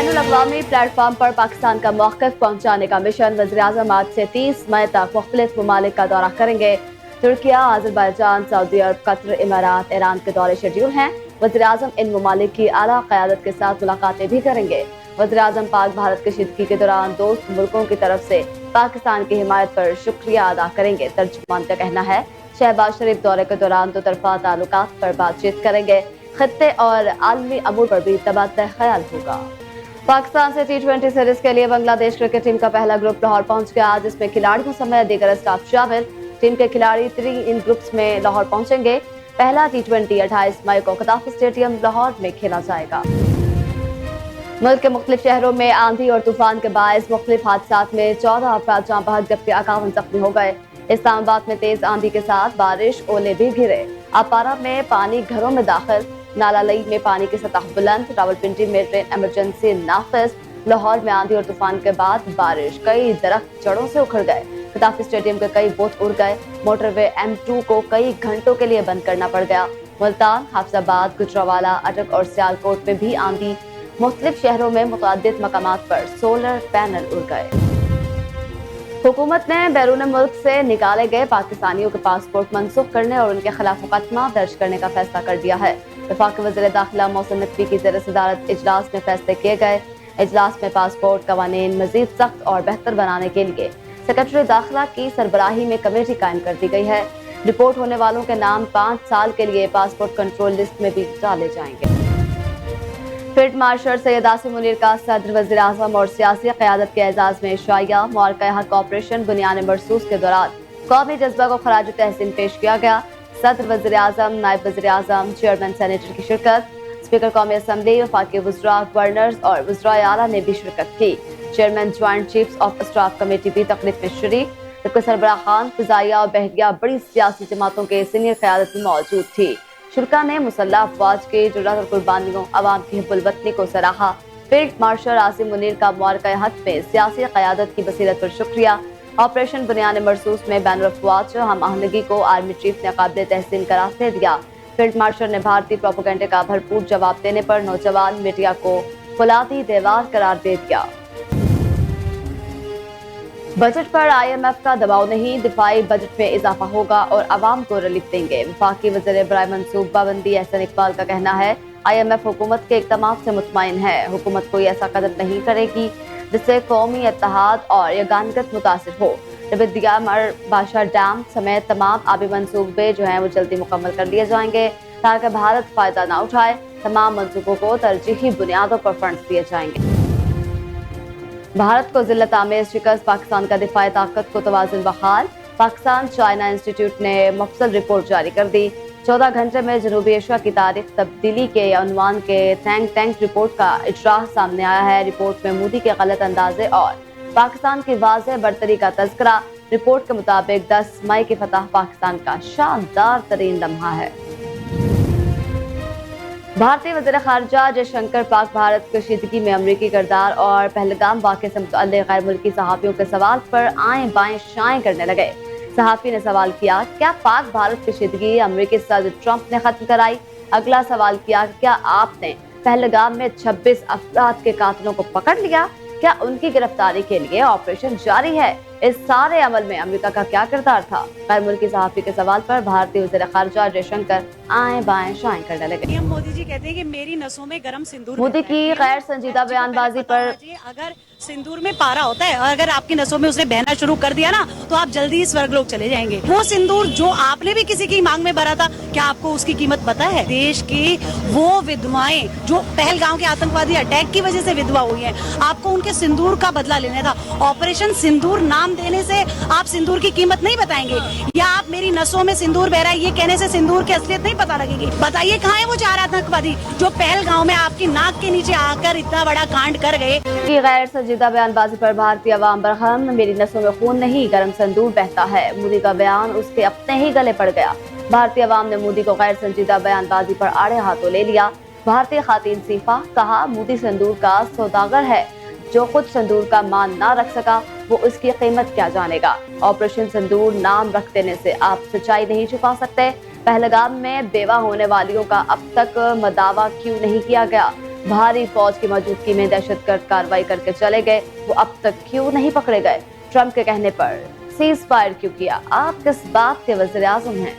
बैनुल अक़वामी platform पर पाकिस्तान का मौक़िफ़ पहुँचाने का मिशन। वज़ीर-ए-आज़म आज से 30 मई तक मुख्तलिफ ममालिक का दौरा करेंगे। तुर्किया, आज़रबाईजान, सऊदी अरब, कतर, इमारात, ईरान के दौरे शेड्यूल हैं। वज़ीर-ए-आज़म इन ममालिक की आला क़यादत के साथ मुलाकातें भी करेंगे। वज़ीर-ए-आज़म पाक भारत कशीदगी के दौरान दोस्त मुल्कों की तरफ से पाकिस्तान की हिमायत पर शुक्रिया अदा करेंगे। तर्जुमान का कहना है शहबाज शरीफ दौरे के दौरान दो तरफ़ा ताल्लुकात पर बातचीत करेंगे। खित्ते और आलमी अमूर पर भी तबादला ख्याल होगा। पाकिस्तान से T20 सीरीज के लिए बांग्लादेश क्रिकेट टीम का पहला ग्रुप लाहौर पहुंच गया। जिसमें खिलाड़ियों समेत दीगर स्टाफ शामिल। टीम के खिलाड़ी 3 इन ग्रुप्स में लाहौर पहुंचेंगे। पहला T20 28 मई को खताफ स्टेडियम लाहौर में खेला जाएगा। मुल्क के मुख्तलिफ शहरों में आंधी और तूफान के बायस मुख्तलिफ हादसात में 14 अफराद जाँ बहक जबकि 51 जख्मी हो गए। इस्लामाबाद में तेज आंधी के साथ बारिश, ओले भी गिरे। अपारा में पानी घरों में दाखिल। नालालई में पानी की सतह बुलंद। रावलपिंडी में ट्रेन इमरजेंसी नाफिज। लाहौर में आंधी और तूफान के बाद बारिश, कई दरख्त जड़ों से उखड़ गए। खताफी स्टेडियम के कई बूथ उड़ गए। मोटरवे M2 को कई घंटों के लिए बंद करना पड़ गया। मुल्तान, हाफजाबाद, गुजरावाला, अटक और सियालकोट में भी आंधी। मुख्तलिफ शहरों में मुतअद्दिद मकामात पर सोलर पैनल उड़ गए। हुकूमत ने बैरून मुल्क से निकाले गए पाकिस्तानियों के पासपोर्ट मनसूख करने और उनके खिलाफ मुकदमा दर्ज करने का फैसला कर दिया है। वफाकी वज़ीर दाखिला मौसम नकवी की ज़ेर सदारत इजलास में फैसले किए गए। इजलास में पासपोर्ट कवानीन मजीद सख्त और बेहतर बनाने के लिए सेक्रेटरी दाखिला की सरबराही में कमेटी कायम कर दी गई है। रिपोर्ट होने वालों के नाम 5 साल के लिए पासपोर्ट कंट्रोल लिस्ट में भी डाले जाएंगे। फील्ड मार्शल सैयद आसिम मुनीर का सदर, वज़ीर-ए-आज़म और सियासी क़यादत के एजाज़ में शाइया। मुआरका हक ऑपरेशन बुनियान मरसूस के दौरान कौमी जज्बा को खराज तहसीन पेश किया गया। सदर, वज़ीर-ए-आज़म, नायब वज़ीर-ए-आज़म, चेयरमैन सेनेटर की शिरकत। स्पीकर कौमी असम्बली, वफाकी वज़रा, गवर्नर्स और वज़राए आला ने भी शिरकत की। Chairman joint chiefs of staff committee भी तकरीब में शरीक। जबकि सरबराह खान, फ़िज़ाइया और बहरिया बड़ी सियासी जमातों के सीनियर क़यादत में मौजूद थी। शुरा ने मुसल्लह अफवाज की जुर्रत और कुर्बानियों, अवाम की हिब्बुल-वतनी को सराहा। फील्ड मार्शल आसिम मुनीर का मुआरका हक में सियासी क़यादत की बसीरत पर शुक्रिया। ऑपरेशन बुनियान मरसूस में बैनुल अफ़वाज हम आहंगी को आर्मी चीफ ने काबिल तहसीन करार दे दिया। फील्ड मार्शल ने भारतीय प्रोपेगेंडे का भरपूर जवाब देने पर नौजवान मीडिया को फौलादी दीवार करार दे दिया। बजट पर IMF का दबाव नहीं, दिफाई बजट में इजाफा होगा और अवाम को रिलीफ देंगे। वफाकी वज़ीर बराए मनसूबाबंदी एहसन इकबाल का कहना है IMF हुकूमत के इक़दामात से मुतमईन है। हुकूमत कोई ऐसा कदम नहीं करेगी जिससे कौमी इत्तेहाद और यगानगत मुतासिर हो। रबिदिया मर बादशाह डैम समेत तमाम आबी मनसूबे जो हैं वो जल्दी मुकम्मल कर लिए जाएंगे ताकि भारत फ़ायदा ना उठाए। तमाम मनसूबों को तरजीही बुनियादों पर फंड्स दिए जाएंगे। भारत को जिल्लत आमेज शिकस्त, पाकिस्तान का दिफाई ताकत को तवाज़ुन बहाल। पाकिस्तान चाइना इंस्टीट्यूट ने मुफस्सल रिपोर्ट जारी कर दी। 14 घंटे में जनूबी एशिया की तारीख तब्दीली के अनवान के थिंक टैंक रिपोर्ट का इजराह सामने आया है। रिपोर्ट में मोदी के गलत अंदाजे और पाकिस्तान की वाज़ेह बरतरी का तज़किरा। रिपोर्ट के मुताबिक 10 मई की फतह पाकिस्तान का शानदार तरीन लम्हा है। भारतीय वज़ीर ख़ारिजा जयशंकर पाक भारत कशीदगी में अमरीकी किरदार और पहलगाम वाक़े से मुतअल्लिक़ गैर मुल्की सहाफ़ियों के सवाल पर आएँ बाएँ शाएँ करने लगे। सहाफ़ी ने सवाल किया, क्या पाक भारत कशीदगी अमरीकी सदर ट्रंप ने ख़त्म कराई? अगला सवाल किया, क्या आपने पहलगाम में 26 अफराद के कातिलों को पकड़ लिया? क्या उनकी गिरफ्तारी के लिए ऑपरेशन जारी है? इस सारे अमल में अमेरिका का क्या किरदार था? गैर मुल्की सहाफ़ी के सवाल पर भारतीय वज़ीर ख़ारिजा जयशंकर आएँ बाएँ शाएँ करने लगे। मोदी जी कहते हैं कि मेरी नसों में गरम सिंदूर। मोदी की गैर संजीदा बयानबाजी पर अगर सिंदूर में पारा होता है और अगर आपकी नसों में उसने बहना शुरू कर दिया ना तो आप जल्दी ही स्वर्गलोक चले जाएंगे। वो सिंदूर जो आपने भी किसी की मांग में भरा था, क्या आपको उसकी कीमत पता है? देश की वो विधवाएं जो पहलगाम के आतंकवादी अटैक की वजह से विधवा हुई हैं, आपको उनके सिंदूर का बदला लेना था। ऑपरेशन सिंदूर नाम देने से आप सिंदूर की कीमत नहीं बताएंगे, या आप मेरी नसों में सिंदूर बह रहा है ये कहने से सिंदूर की असलियत नहीं पता लगेगी। बताइए कहाँ है वो 4 आतंकवादी जो पहलगाम में आपकी नाक के नीचे आकर इतना बड़ा कांड कर गए? गैर संजीदा बयानबाजी पर भारतीय अवाम बरहम। मेरी नसों में खून नहीं, गरम सिंदूर बहता है। मोदी का बयान उसके अपने ही गले पड़ गया। भारतीय अवाम ने मोदी को गैर संजीदा बयानबाजी पर आड़े हाथों ले लिया। भारतीय खातीन सीफा, कहा मोदी सिंदूर का सौदागर है। जो खुद सिंदूर का मान ना रख सका वो उसकी कीमत क्या जानेगा। ऑपरेशन सिंदूर नाम रख देने से आप सच्चाई नहीं छुपा सकते। पहलगाम में बेवा होने वालियों का अब तक मदावा क्यों नहीं किया गया? भारी फौज की मौजूदगी में दहशतगर्द कार्रवाई करके चले गए, वो अब तक क्यों नहीं पकड़े गए? ट्रंप के कहने पर सीज फायर क्यों किया? आप किस बात के वज़ीर आज़म हैं?